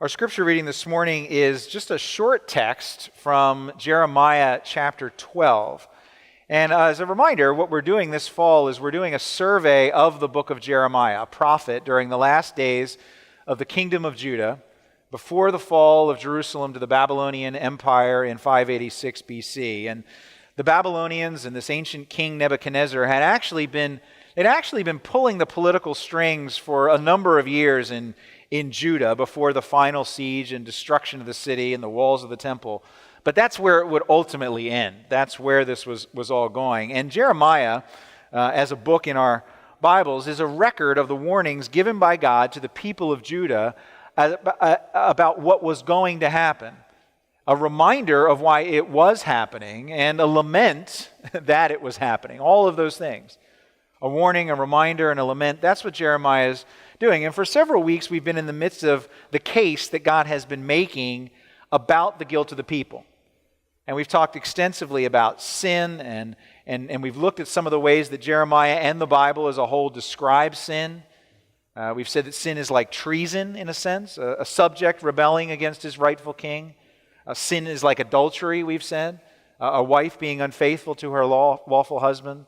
Our scripture reading this morning is just a short text from Jeremiah chapter 12. And as a reminder, what we're doing this fall is we're doing a survey of the book of Jeremiah, a prophet during the last days of the kingdom of Judah, before the fall of Jerusalem to the Babylonian Empire in 586 BC. And the Babylonians and this ancient king Nebuchadnezzar had actually been pulling the political strings for a number of years in Judah before the final siege and destruction of the city and the walls of the temple. But that's where it would ultimately end. That's where this was all going. And Jeremiah, as a book in our Bibles, is a record of the warnings given by God to the people of Judah about what was going to happen. A reminder of why it was happening and a lament that it was happening. All of those things. A warning, a reminder, and a lament. That's what Jeremiah is doing. And for several weeks, we've been in the midst of the case that God has been making about the guilt of the people. And we've talked extensively about sin, and we've looked at some of the ways that Jeremiah and the Bible as a whole describe sin. We've said that sin is like treason, in a sense, a subject rebelling against his rightful king. Sin is like adultery, we've said, a wife being unfaithful to her lawful husband.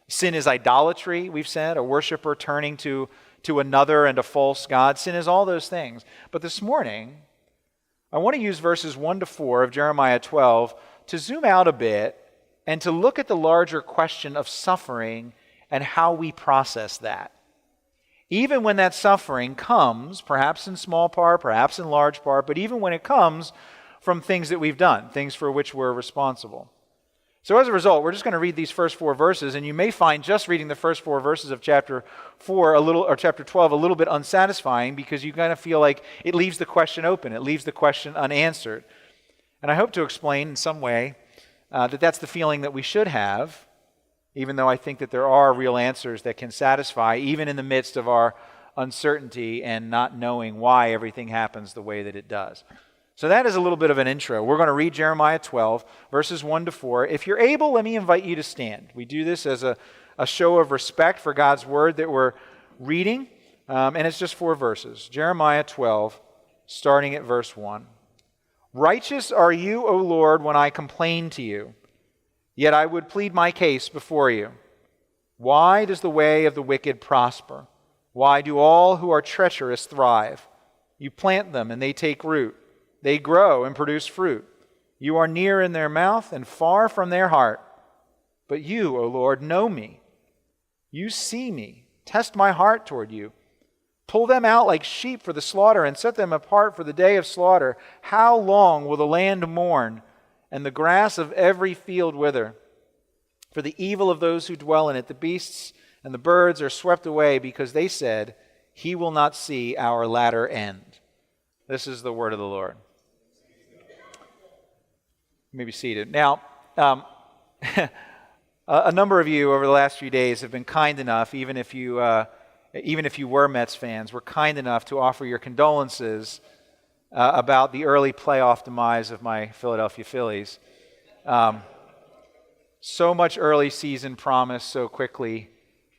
Sin is idolatry, we've said, a worshiper turning to another and a false god. Sin is all those things. But this morning, I want to use verses 1 to 4 of Jeremiah 12 to zoom out a bit and to look at the larger question of suffering and how we process that. Even when that suffering comes, perhaps in small part, perhaps in large part, but even when it comes from things that we've done, things for which we're responsible. So as a result, we're just going to read these first 4 verses, and you may find just reading the first 4 verses of chapter 12 a little bit unsatisfying because you kind of feel like it leaves the question open, it leaves the question unanswered. And I hope to explain in some way that that's the feeling that we should have, even though I think that there are real answers that can satisfy, even in the midst of our uncertainty and not knowing why everything happens the way that it does. So that is a little bit of an intro. We're going to read Jeremiah 12, verses 1 to 4. If you're able, let me invite you to stand. We do this as a show of respect for God's word that we're reading, and it's just 4 verses. Jeremiah 12, starting at verse 1. Righteous are you, O Lord, when I complain to you, yet I would plead my case before you. Why does the way of the wicked prosper? Why do all who are treacherous thrive? You plant them and they take root. They grow and produce fruit. You are near in their mouth and far from their heart. But you, O Lord, know me. You see me. Test my heart toward you. Pull them out like sheep for the slaughter and set them apart for the day of slaughter. How long will the land mourn and the grass of every field wither? For the evil of those who dwell in it, the beasts and the birds are swept away because they said, he will not see our latter end. This is the word of the Lord. You may be seated. Now, a number of you over the last few days have been kind enough, even if you were Mets fans, were kind enough to offer your condolences about the early playoff demise of my Philadelphia Phillies. So much early season promise so quickly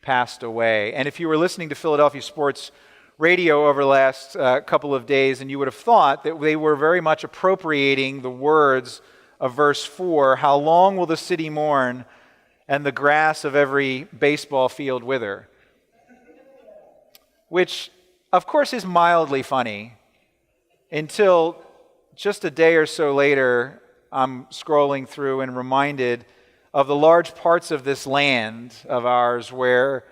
passed away. And if you were listening to Philadelphia sports radio over the last couple of days, and you would have thought that they were very much appropriating the words of verse 4, how long will the city mourn and the grass of every baseball field wither? Which, of course, is mildly funny until just a day or so later, I'm scrolling through and reminded of the large parts of this land of ours where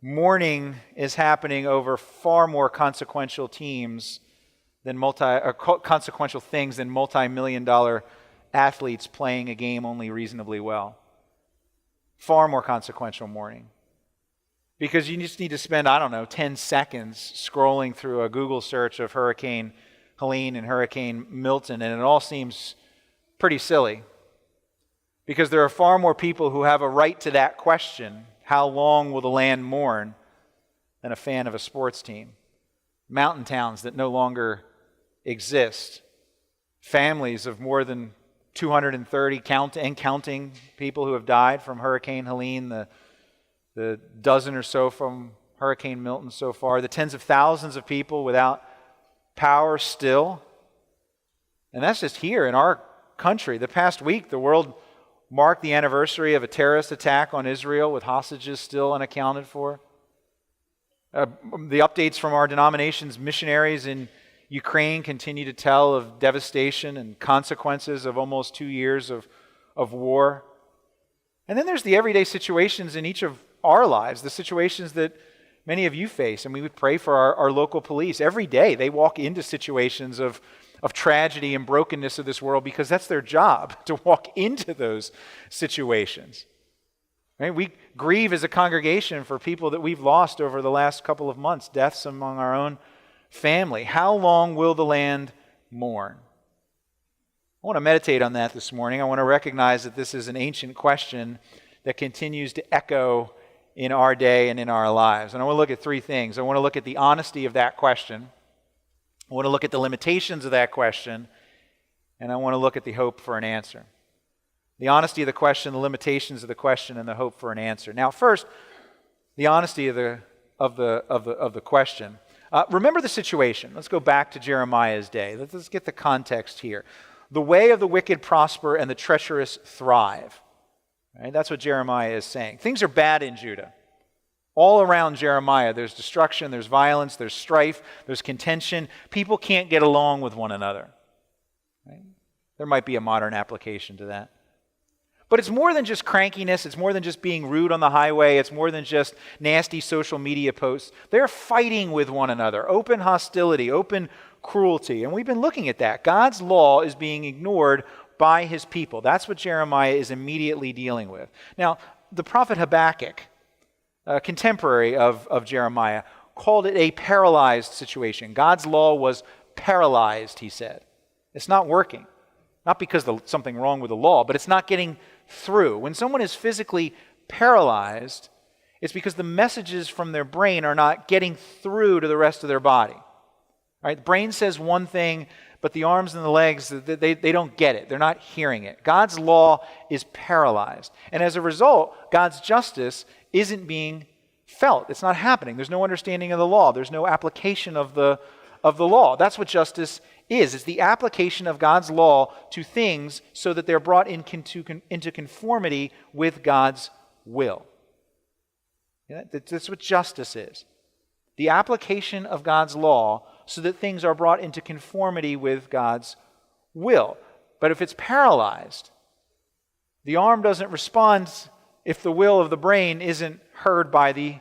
mourning is happening over far more consequential teams than consequential things than multi-million-dollar athletes playing a game only reasonably well. Far more consequential mourning. Because you just need to spend, 10 seconds scrolling through a Google search of Hurricane Helene and Hurricane Milton, and it all seems pretty silly. Because there are far more people who have a right to that question, how long will the land mourn, than a fan of a sports team. Mountain towns that no longer exist. Families of more than 230 counting people who have died from Hurricane Helene, the dozen or so from Hurricane Milton so far, the tens of thousands of people without power still. And that's just here in our country. The past week, the world marked the anniversary of a terrorist attack on Israel with hostages still unaccounted for. The updates from our denomination's missionaries in Ukraine continue to tell of devastation and consequences of almost 2 years of war. And then there's the everyday situations in each of our lives, the situations that many of you face. And we would pray for our local police. Every day they walk into situations of tragedy and brokenness of this world because that's their job, to walk into those situations. Right? We grieve as a congregation for people that we've lost over the last couple of months, deaths among our own family. How long will the land mourn? I want to meditate on that this morning. I want to recognize that this is an ancient question that continues to echo in our day and in our lives. And I want to look at three things. I want to look at the honesty of that question. I want to look at the limitations of that question. And I want to look at the hope for an answer. The honesty of the question, the limitations of the question, and the hope for an answer. Now, first, the honesty of the question. Remember the situation. Let's go back to Jeremiah's day. Let's get the context here. The way of the wicked prosper and the treacherous thrive. Right? That's what Jeremiah is saying. Things are bad in Judah. All around Jeremiah, there's destruction, there's violence, there's strife, there's contention. People can't get along with one another. Right? There might be a modern application to that. But it's more than just crankiness. It's more than just being rude on the highway. It's more than just nasty social media posts. They're fighting with one another. Open hostility, open cruelty. And we've been looking at that. God's law is being ignored by his people. That's what Jeremiah is immediately dealing with. Now, the prophet Habakkuk, a contemporary of Jeremiah, called it a paralyzed situation. God's law was paralyzed, he said. It's not working. Not because there's something wrong with the law, but it's not getting through. When someone is physically paralyzed, it's because the messages from their brain are not getting through to the rest of their body. Right? The brain says one thing, but the arms and the legs, they don't get it. They're not hearing it. God's law is paralyzed. And as a result, God's justice isn't being felt. It's not happening. There's no understanding of the law. There's no application of the law. That's what justice is. It's the application of God's law to things so that they're brought into conformity with God's will. That's what justice is. The application of God's law so that things are brought into conformity with God's will. But if it's paralyzed, the arm doesn't respond if the will of the brain isn't heard by the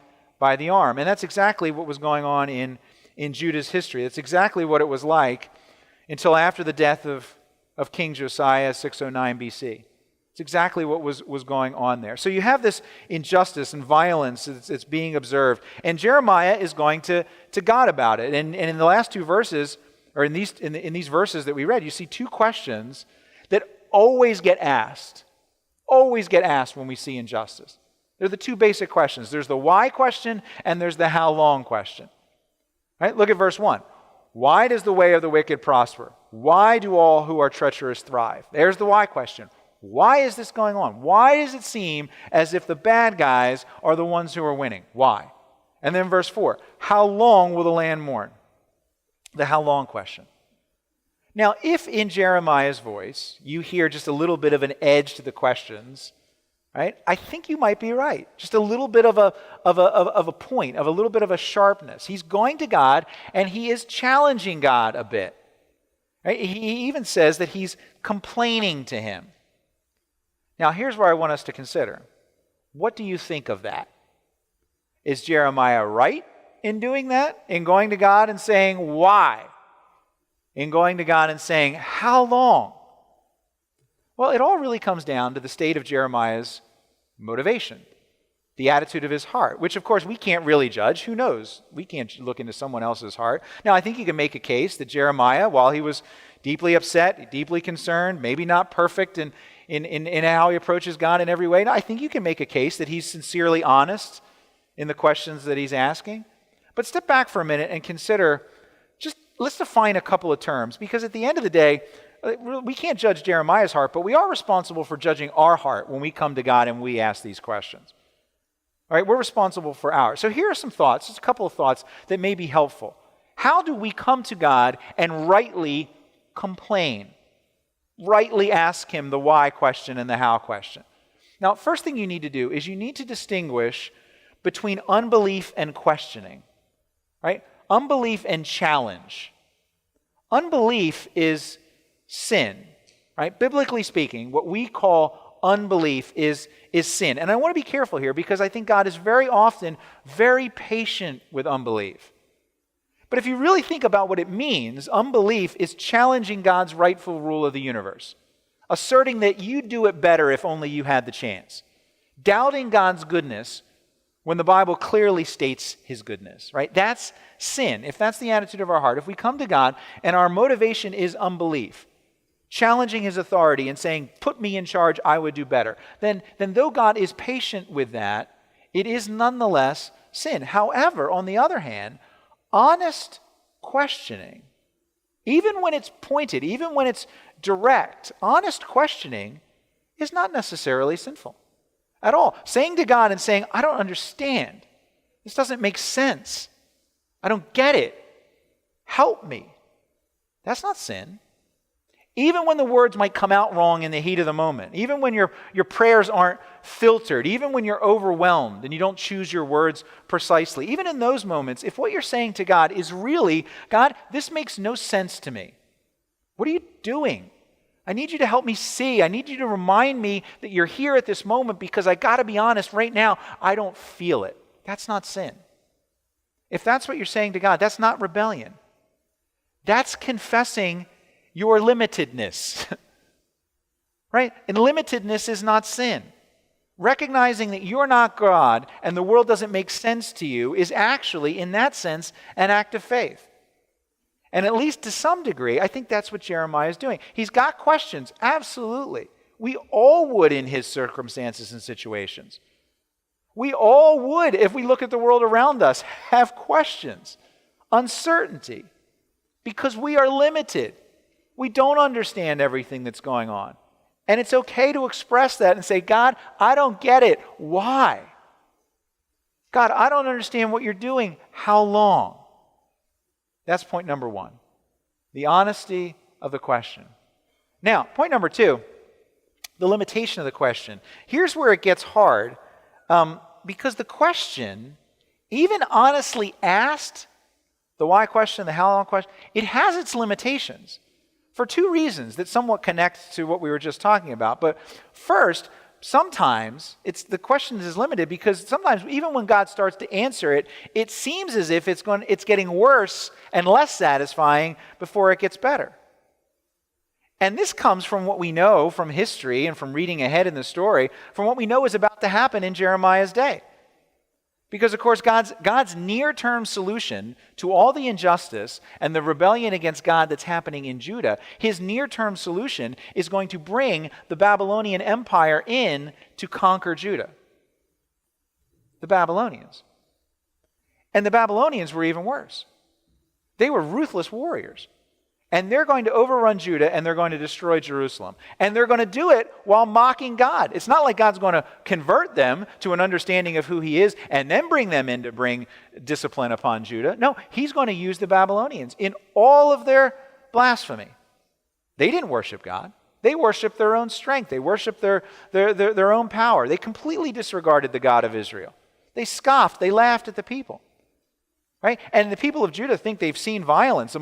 arm. And that's exactly what was going on in Judah's history. That's exactly what it was like until after the death of King Josiah, 609 BC. It's exactly what was going on there. So you have this injustice and violence that's being observed. And Jeremiah is going to God about it. And in the last two verses, or in these verses that we read, you see two questions that always get asked when we see injustice. They're the two basic questions. There's the why question and there's the how long question. Right? Look at verse 1. Why does the way of the wicked prosper? Why do all who are treacherous thrive? There's the why question. Why is this going on? Why does it seem as if the bad guys are the ones who are winning? Why? And then verse 4. How long will the land mourn? The how long question. Now, if in Jeremiah's voice you hear just a little bit of an edge to the questions, right? I think you might be right. Just a little bit of a point, of a little bit of a sharpness. He's going to God and he is challenging God a bit. Right? He even says that he's complaining to him. Now, here's where I want us to consider. What do you think of that? Is Jeremiah right in doing that? In going to God and saying, why? In going to God and saying, how long? Well, it all really comes down to the state of Jeremiah's motivation, the attitude of his heart, which, of course, we can't really judge. Who knows? We can't look into someone else's heart. Now, I think you can make a case that Jeremiah, while he was deeply upset, deeply concerned, maybe not perfect in how he approaches God in every way, I think you can make a case that he's sincerely honest in the questions that he's asking. But step back for a minute and consider, just let's define a couple of terms, because at the end of the day, we can't judge Jeremiah's heart, but we are responsible for judging our heart when we come to God and we ask these questions. All right, we're responsible for ours. So here are some thoughts, just a couple of thoughts that may be helpful. How do we come to God and rightly complain? Rightly ask him the why question and the how question. Now, first thing you need to do is you need to distinguish between unbelief and questioning, right? Unbelief and challenge. Unbelief is sin, right? Biblically speaking, what we call unbelief is sin. And I want to be careful here because I think God is very often very patient with unbelief. But if you really think about what it means, unbelief is challenging God's rightful rule of the universe, asserting that you'd do it better if only you had the chance, doubting God's goodness when the Bible clearly states his goodness, right? That's sin. If that's the attitude of our heart, if we come to God and our motivation is unbelief, challenging his authority and saying, put me in charge, I would do better, then though God is patient with that, it is nonetheless sin. However, on the other hand, honest questioning, even when it's pointed, even when it's direct, honest questioning is not necessarily sinful at all. Saying to God and saying, I don't understand. This doesn't make sense. I don't get it. Help me. That's not sin. Even when the words might come out wrong in the heat of the moment, even when your prayers aren't filtered, even when you're overwhelmed and you don't choose your words precisely, even in those moments, if what you're saying to God is really, God, this makes no sense to me. What are you doing? I need you to help me see. I need you to remind me that you're here at this moment because I got to be honest, right now, I don't feel it. That's not sin. If that's what you're saying to God, that's not rebellion. That's confessing your limitedness, right? And limitedness is not sin. Recognizing that you're not God and the world doesn't make sense to you is actually, in that sense, an act of faith. And at least to some degree, I think that's what Jeremiah is doing. He's got questions, absolutely. We all would in his circumstances and situations. We all would, if we look at the world around us, have questions, uncertainty, because we are limited. We don't understand everything that's going on. And it's okay to express that and say, God, I don't get it. Why? God, I don't understand what you're doing. How long? That's point number one. The honesty of the question. Now, point number two, the limitation of the question. Here's where it gets hard, because the question, even honestly asked, the why question, the how long question, it has its limitations. For two reasons that somewhat connect to what we were just talking about. But first, sometimes the question is limited because sometimes even when God starts to answer it, it seems as if it's getting worse and less satisfying before it gets better. And this comes from what we know from history and from reading ahead in the story, from what we know is about to happen in Jeremiah's day. Because, of course, God's near-term solution to all the injustice and the rebellion against God that's happening in Judah, his near-term solution is going to bring the Babylonian Empire in to conquer Judah. The Babylonians. And the Babylonians were even worse. They were ruthless warriors. And they're going to overrun Judah and they're going to destroy Jerusalem. And they're going to do it while mocking God. It's not like God's going to convert them to an understanding of who he is and then bring them in to bring discipline upon Judah. No, he's going to use the Babylonians in all of their blasphemy. They didn't worship God. They worshiped their own strength. They worshiped their own power. They completely disregarded the God of Israel. They scoffed. They laughed at the people. Right? And the people of Judah think they've seen violence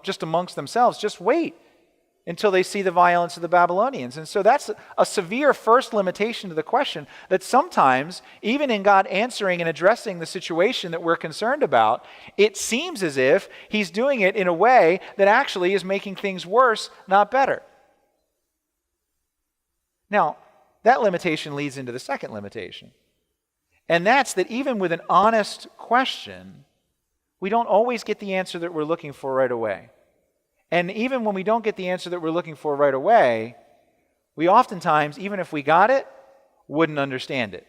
just amongst themselves. Just wait until they see the violence of the Babylonians. And so that's a severe first limitation to the question that sometimes, even in God answering and addressing the situation that we're concerned about, it seems as if he's doing it in a way that actually is making things worse, not better. Now, that limitation leads into the second limitation. And that's that even with an honest question, we don't always get the answer that we're looking for right away. And even when we don't get the answer that we're looking for right away, we oftentimes, even if we got it, wouldn't understand it.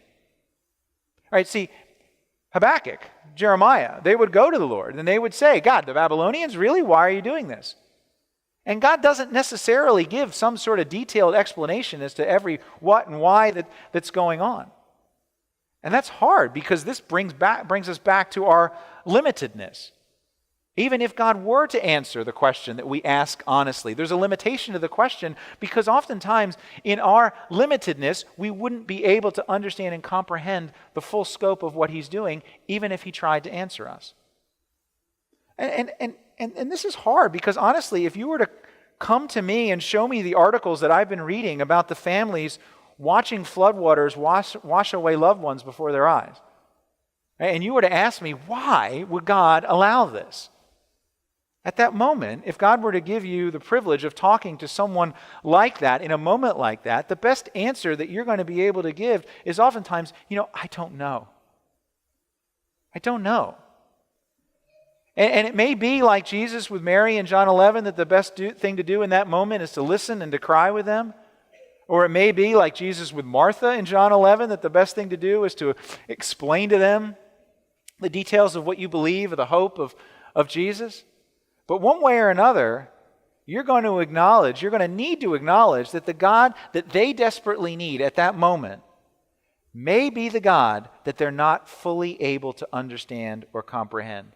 All right, see, Habakkuk, Jeremiah, they would go to the Lord and they would say, God, the Babylonians, really? Why are you doing this? And God doesn't necessarily give some sort of detailed explanation as to every what and why that's going on. And that's hard because this brings us back to our limitedness. Even if God were to answer the question that we ask honestly, there's a limitation to the question because oftentimes in our limitedness, we wouldn't be able to understand and comprehend the full scope of what he's doing, even if he tried to answer us. And this is hard because honestly, if you were to come to me and show me the articles that I've been reading about the families watching floodwaters wash away loved ones before their eyes, and you were to ask me, why would God allow this? At that moment, if God were to give you the privilege of talking to someone like that, in a moment like that, the best answer that you're going to be able to give is oftentimes, I don't know. I don't know. And it may be like Jesus with Mary in John 11, that the best thing to do in that moment is to listen and to cry with them. Or it may be like Jesus with Martha in John 11, that the best thing to do is to explain to them the details of what you believe, of the hope of Jesus. But one way or another, you're going to need to acknowledge that the God that they desperately need at that moment may be the God that they're not fully able to understand or comprehend.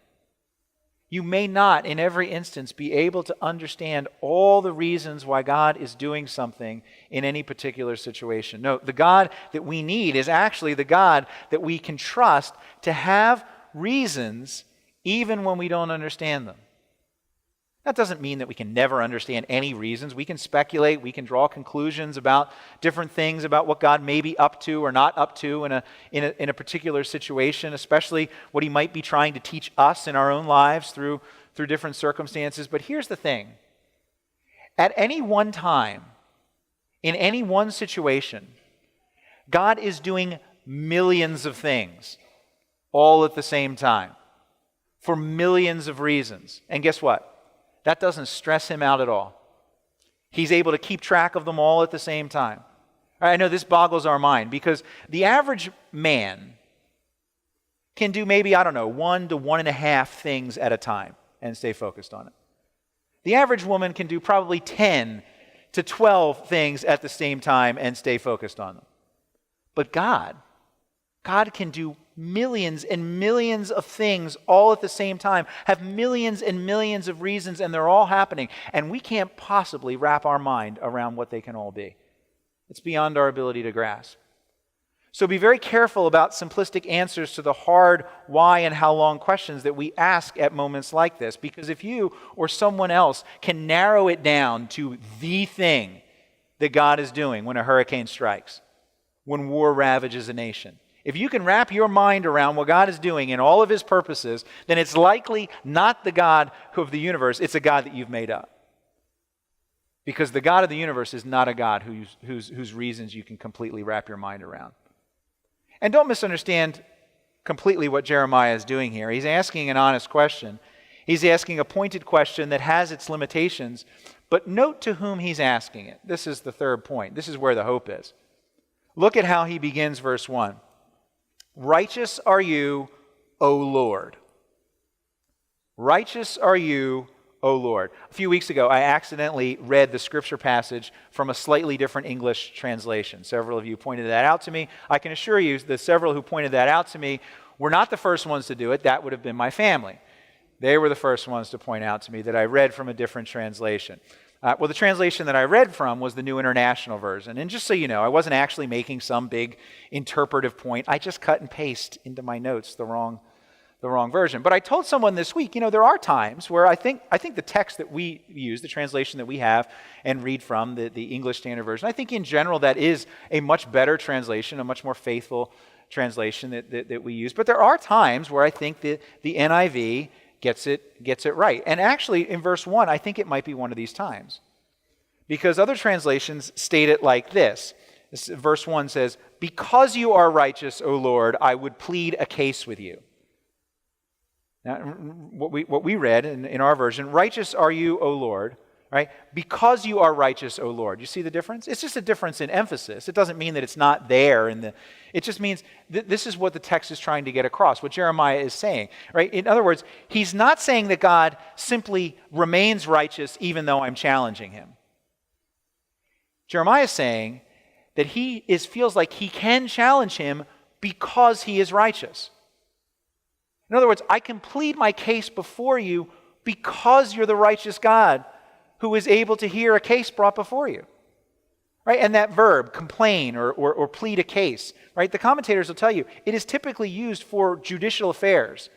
You may not, in every instance, be able to understand all the reasons why God is doing something in any particular situation. No, the God that we need is actually the God that we can trust to have reasons even when we don't understand them. That doesn't mean that we can never understand any reasons. We can speculate, we can draw conclusions about different things, about what God may be up to or not up to in a particular situation, especially what he might be trying to teach us in our own lives through different circumstances. But here's the thing. At any one time, in any one situation, God is doing millions of things all at the same time for millions of reasons. And guess what? That doesn't stress him out at all. He's able to keep track of them all at the same time. I know this boggles our mind because the average man can do maybe, 1 to 1.5 things at a time and stay focused on it. The average woman can do probably 10 to 12 things at the same time and stay focused on them. But God can do millions and millions of things all at the same time, have millions and millions of reasons, and they're all happening. And we can't possibly wrap our mind around what they can all be. It's beyond our ability to grasp. So be very careful about simplistic answers to the hard why and how long questions that we ask at moments like this. Because if you or someone else can narrow it down to the thing that God is doing when a hurricane strikes, when war ravages a nation, if you can wrap your mind around what God is doing in all of his purposes, then it's likely not the God of the universe, it's a God that you've made up. Because the God of the universe is not a God whose reasons you can completely wrap your mind around. And don't misunderstand completely what Jeremiah is doing here. He's asking an honest question. He's asking a pointed question that has its limitations, but note to whom he's asking it. This is the third point. This is where the hope is. Look at how he begins verse 1. Righteous are you, O Lord. Righteous are you, O Lord. A few weeks ago, I accidentally read the scripture passage from a slightly different English translation. Several of you pointed that out to me. I can assure you that several who pointed that out to me were not the first ones to do it. That would have been my family. They were the first ones to point out to me that I read from a different translation. Well, the translation that I read from was the New International Version. And just so you know, I wasn't actually making some big interpretive point. I just cut and paste into my notes the wrong version. But I told someone this week, there are times where I think the text that we use, the translation that we have and read from, the English Standard Version, I think in general that is a much better translation, a much more faithful translation that we use. But there are times where I think that the NIV gets it right. And actually, in verse 1, I think it might be one of these times. Because other translations state it like this. Verse 1 says, "Because you are righteous, O Lord, I would plead a case with you." Now, what we read in our version, righteous are you, O Lord, right? Because you are righteous, O Lord. You see the difference? It's just a difference in emphasis. It doesn't mean that it's not there. It just means this is what the text is trying to get across, what Jeremiah is saying, right? In other words, he's not saying that God simply remains righteous even though I'm challenging him. Jeremiah is saying that he feels like he can challenge him because he is righteous. In other words, I can plead my case before you because you're the righteous God who is able to hear a case brought before you. Right? And that verb, complain or plead a case, right? The commentators will tell you it is typically used for judicial affairs,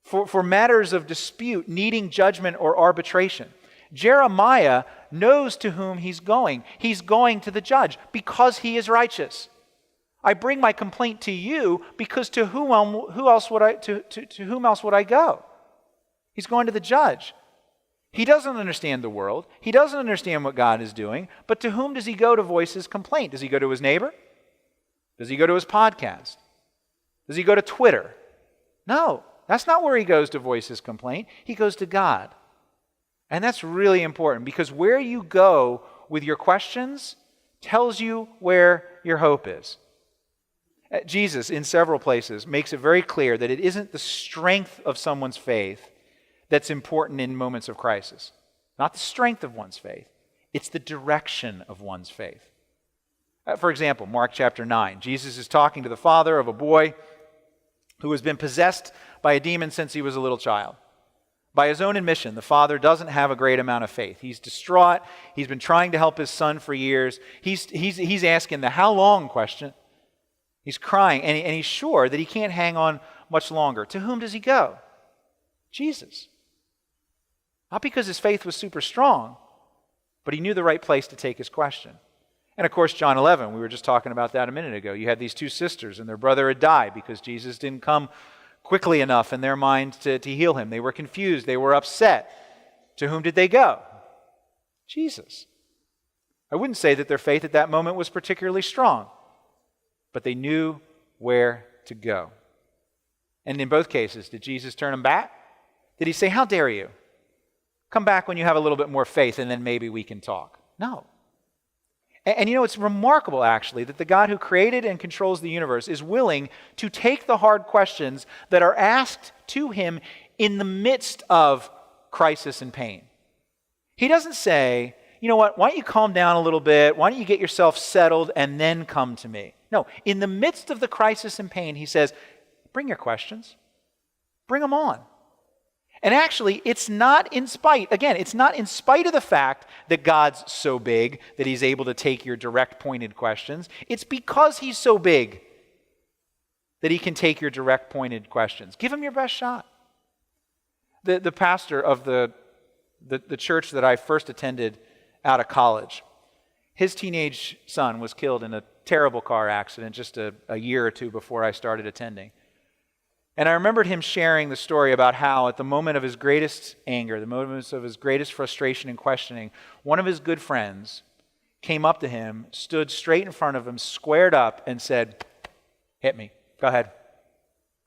for matters of dispute needing judgment or arbitration. Jeremiah knows to whom he's going. He's going to the judge because he is righteous. I bring my complaint to you because to whom else would I go? He's going to the judge. He doesn't understand the world. He doesn't understand what God is doing. But to whom does he go to voice his complaint? Does he go to his neighbor? Does he go to his podcast? Does he go to Twitter? No, that's not where he goes to voice his complaint. He goes to God. And that's really important because where you go with your questions tells you where your hope is. Jesus, in several places, makes it very clear that it isn't the strength of someone's faith that's important in moments of crisis. Not the strength of one's faith. It's the direction of one's faith. For example, Mark chapter 9. Jesus is talking to the father of a boy who has been possessed by a demon since he was a little child. By his own admission, the father doesn't have a great amount of faith. He's distraught. He's been trying to help his son for years. He's asking the how long question. He's crying, and he's sure that he can't hang on much longer. To whom does he go? Jesus. Not because his faith was super strong, but he knew the right place to take his question. And of course, John 11, we were just talking about that a minute ago. You had these two sisters, and their brother had died because Jesus didn't come quickly enough in their mind to heal him. They were confused. They were upset. To whom did they go? Jesus. I wouldn't say that their faith at that moment was particularly strong, but they knew where to go. And in both cases, did Jesus turn them back? Did he say, how dare you? Come back when you have a little bit more faith and then maybe we can talk. No. And you know, it's remarkable actually that the God who created and controls the universe is willing to take the hard questions that are asked to him in the midst of crisis and pain. He doesn't say, you know what, why don't you calm down a little bit? Why don't you get yourself settled and then come to me? No, in the midst of the crisis and pain, he says, bring your questions. Bring them on. And actually, it's not in spite of the fact that God's so big that he's able to take your direct pointed questions. It's because he's so big that he can take your direct pointed questions. Give him your best shot. The pastor of the church that I first attended out of college, his teenage son was killed in a terrible car accident just a year or two before I started attending. And I remembered him sharing the story about how at the moment of his greatest anger, the moments of his greatest frustration and questioning, one of his good friends came up to him, stood straight in front of him, squared up, and said, hit me. Go ahead.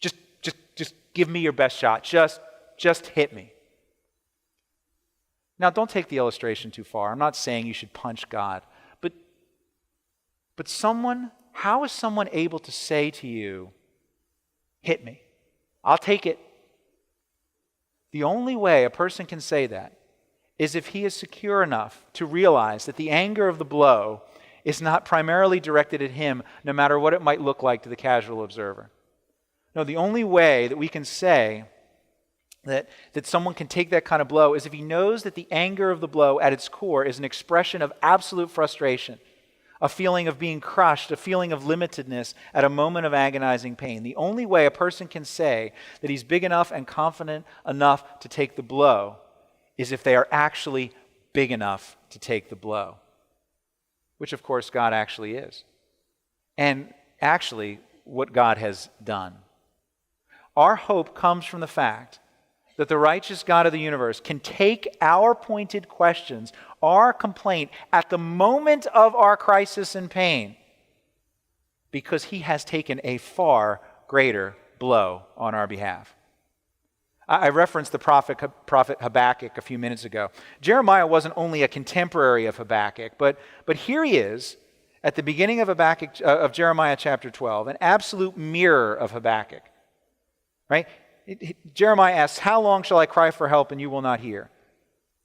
Just give me your best shot. Just hit me. Now, don't take the illustration too far. I'm not saying you should punch God. But how is someone able to say to you, hit me? I'll take it. The only way a person can say that is if he is secure enough to realize that the anger of the blow is not primarily directed at him, no matter what it might look like to the casual observer. No, the only way that we can say that someone can take that kind of blow is if he knows that the anger of the blow at its core is an expression of absolute frustration, a feeling of being crushed, a feeling of limitedness at a moment of agonizing pain. The only way a person can say that he's big enough and confident enough to take the blow is if they are actually big enough to take the blow, which of course God actually is, and actually what God has done. Our hope comes from the fact that the righteous God of the universe can take our pointed questions, our complaint, at the moment of our crisis and pain, because he has taken a far greater blow on our behalf. I referenced the prophet Habakkuk a few minutes ago. Jeremiah wasn't only a contemporary of Habakkuk, but here he is at the beginning of Jeremiah chapter 12, an absolute mirror of Habakkuk. Right? Jeremiah asks, how long shall I cry for help and you will not hear?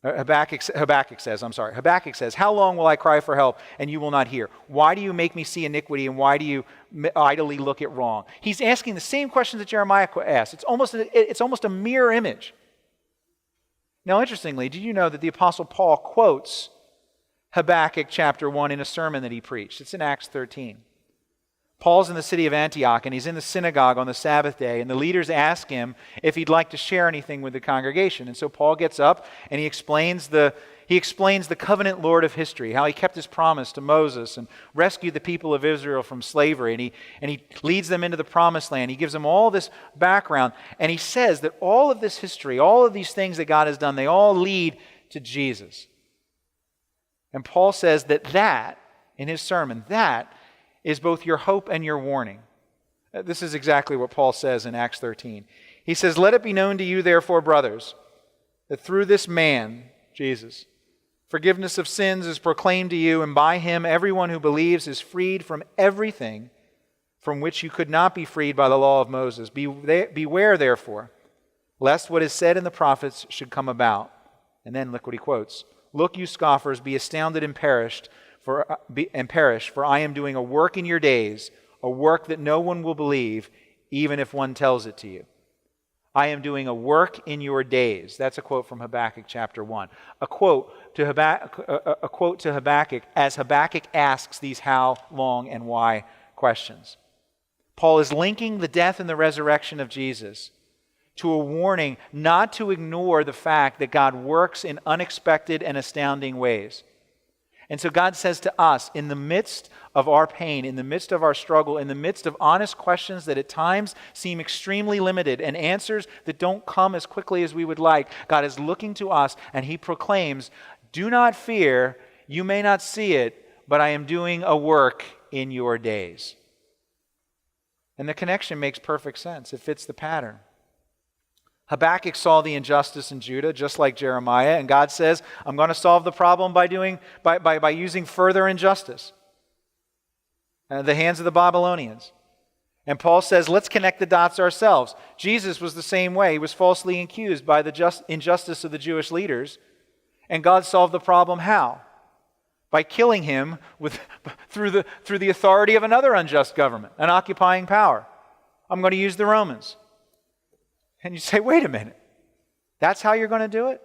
Habakkuk says, how long will I cry for help and you will not hear? Why do you make me see iniquity and why do you idly look at wrong? He's asking the same questions that Jeremiah asked. It's almost a mirror image. Now, interestingly, did you know that the Apostle Paul quotes Habakkuk chapter 1 in a sermon that he preached? It's in Acts 13. Paul's in the city of Antioch, and he's in the synagogue on the Sabbath day, and the leaders ask him if he'd like to share anything with the congregation. And so Paul gets up, and he explains the covenant Lord of history, how he kept his promise to Moses and rescued the people of Israel from slavery, and he leads them into the promised land. He gives them all this background, and he says that all of this history, all of these things that God has done, they all lead to Jesus. And Paul says that, in his sermon, that is both your hope and your warning. This is exactly what Paul says in Acts 13. He says, "Let it be known to you, therefore, brothers, that through this man, Jesus, forgiveness of sins is proclaimed to you, and by him everyone who believes is freed from everything from which you could not be freed by the law of Moses. Beware, therefore, lest what is said in the prophets should come about." And then look what he quotes. "Look, you scoffers, be astounded and perish, for I am doing a work in your days, a work that no one will believe, even if one tells it to you." I am doing a work in your days. That's a quote from Habakkuk chapter 1. A quote to Habakkuk as Habakkuk asks these how, long, and why questions. Paul is linking the death and the resurrection of Jesus to a warning not to ignore the fact that God works in unexpected and astounding ways. And so God says to us, in the midst of our pain, in the midst of our struggle, in the midst of honest questions that at times seem extremely limited and answers that don't come as quickly as we would like, God is looking to us and he proclaims, "Do not fear, you may not see it, but I am doing a work in your days." And the connection makes perfect sense. It fits the pattern. Habakkuk saw the injustice in Judah, just like Jeremiah, and God says, "I'm going to solve the problem by using further injustice." The hands of the Babylonians. And Paul says, let's connect the dots ourselves. Jesus was the same way. He was falsely accused by the injustice of the Jewish leaders, and God solved the problem how? By killing him through the authority of another unjust government, an occupying power. I'm going to use the Romans. And you say, wait a minute, that's how you're going to do it?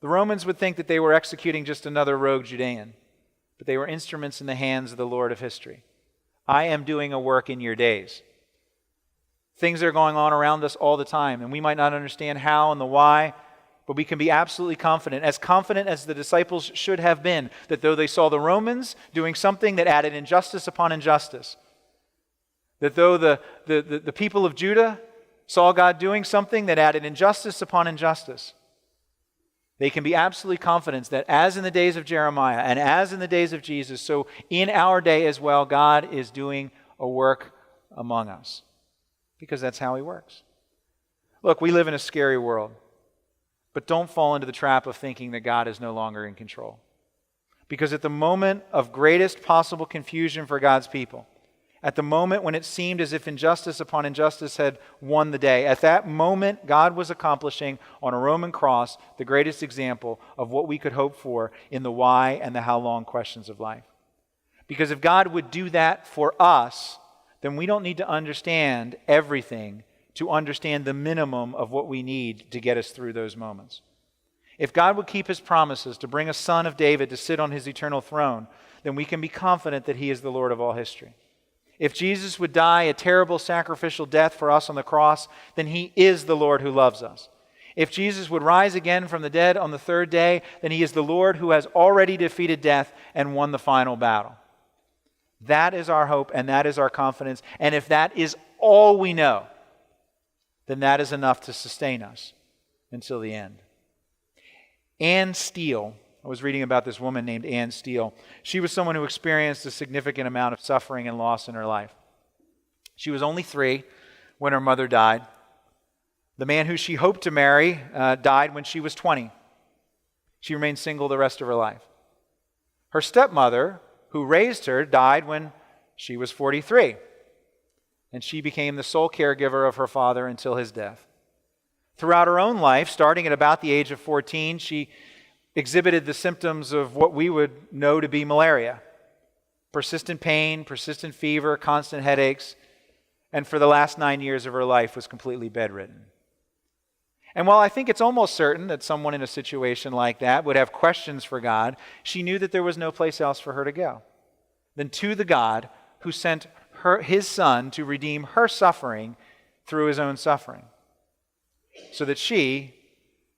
The Romans would think that they were executing just another rogue Judean, but they were instruments in the hands of the Lord of history. I am doing a work in your days. Things are going on around us all the time, and we might not understand how and the why, but we can be absolutely confident as the disciples should have been, that though they saw the Romans doing something that added injustice upon injustice, that though the people of Judah saw God doing something that added injustice upon injustice, they can be absolutely confident that as in the days of Jeremiah and as in the days of Jesus, so in our day as well, God is doing a work among us. Because that's how he works. Look, we live in a scary world, but don't fall into the trap of thinking that God is no longer in control. Because at the moment of greatest possible confusion for God's people, at the moment when it seemed as if injustice upon injustice had won the day, at that moment, God was accomplishing on a Roman cross the greatest example of what we could hope for in the why and the how long questions of life. Because if God would do that for us, then we don't need to understand everything to understand the minimum of what we need to get us through those moments. If God would keep his promises to bring a son of David to sit on his eternal throne, then we can be confident that he is the Lord of all history. If Jesus would die a terrible sacrificial death for us on the cross, then he is the Lord who loves us. If Jesus would rise again from the dead on the third day, then he is the Lord who has already defeated death and won the final battle. That is our hope and that is our confidence. And if that is all we know, then that is enough to sustain us until the end. Anne Steele, I was reading about this woman named Anne Steele. She was someone who experienced a significant amount of suffering and loss in her life. She was only 3 when her mother died. The man who she hoped to marry died when she was 20. She remained single the rest of her life. Her stepmother, who raised her, died when she was 43. And she became the sole caregiver of her father until his death. Throughout her own life, starting at about the age of 14, she exhibited the symptoms of what we would know to be malaria. Persistent pain, persistent fever, constant headaches, and for the last 9 years of her life was completely bedridden. And while I think it's almost certain that someone in a situation like that would have questions for God, she knew that there was no place else for her to go than to the God who sent his Son to redeem her suffering through his own suffering, so that she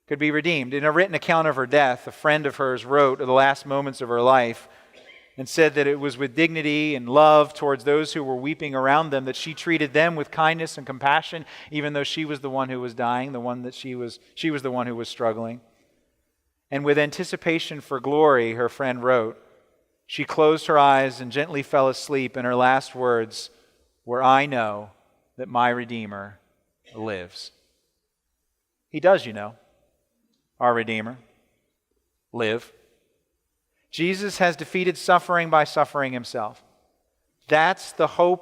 could be redeemed. In a written account of her death, a friend of hers wrote of the last moments of her life and said that it was with dignity and love towards those who were weeping around them that she treated them with kindness and compassion, even though she was the one who was dying, she was the one who was struggling. And with anticipation for glory, her friend wrote, she closed her eyes and gently fell asleep, and her last words were, "I know that my Redeemer lives." He does, our Redeemer, live. Jesus has defeated suffering by suffering himself. That's the hope